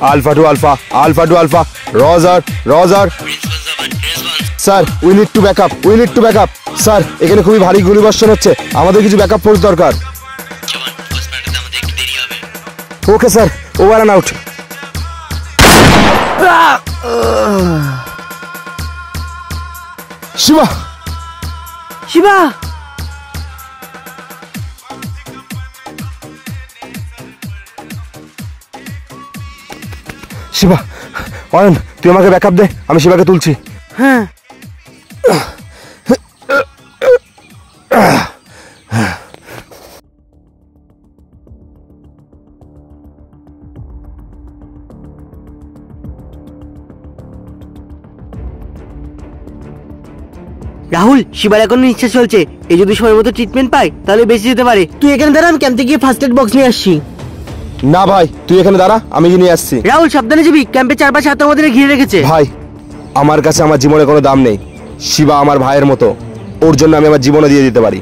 Alpha to Alpha. Alpha to Alpha. Roger. Roger. Sir we need to backup. We need to backup. Sir এখানে খুবই ভারী গুলিবর্ষণ হচ্ছে, আমাদের কিছু ব্যাকআপ ফোর্স দরকার। Okay sir, over and out. Shiva, Shiva, Shiva, Ayan তুই আমাকে ব্যাকআপ দে, আমি শিবাকে তুলছি। হ্যাঁ। রাহুল, শিবার এখনো নিঃশ্বাস চলছে, এই যদি সময় মতো ট্রিটমেন্ট পায় তাহলে বেঁচে যেতে পারে। তুই এখানে দাঁড়া, আমি ক্যাম্পে গিয়ে ফার্স্ট এড বক্স নিয়ে আসছি। না ভাই, তুই এখানে দাঁড়া, আমি গিয়ে নিয়ে আসছি। রাহুল সাবধানে যাবি, ক্যাম্পে চারপাশে আতঙ্কবাদীরা ঘিরে রেখেছে। ভাই আমার কাছে আমার জীবনে কোনো দাম নেই, শিবা আমার ভাইয়ের মতো, ওর জন্য আমি আমার জীবনে দিয়ে দিতে পারি।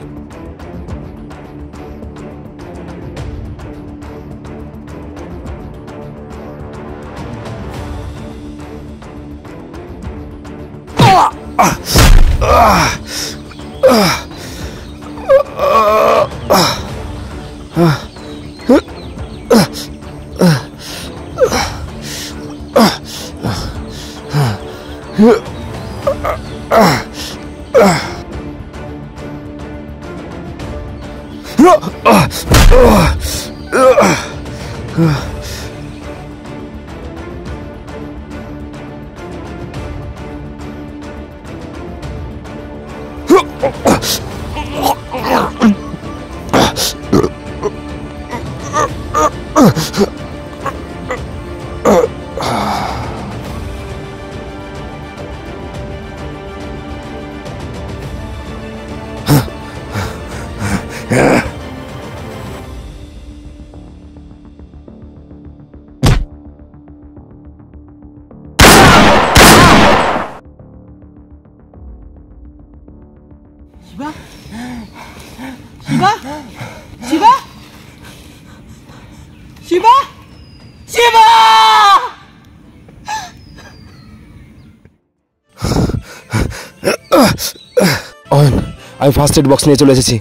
শিবা, শিবা, শিবা, শিবা, শিবা। অয়ন, আমি ফার্স্ট এড বক্স নিয়ে চলে এসেছি।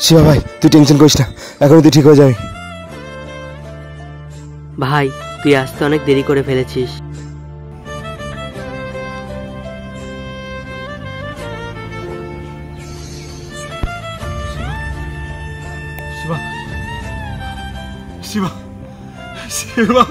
শিবা ভাই তুই টেনশন করিস না, এখন তুই ঠিক হয়ে যাবি। ভাই তুই আসতে অনেক দেরি করে ফেলেছিস। শিবা, শিবা, শিবা।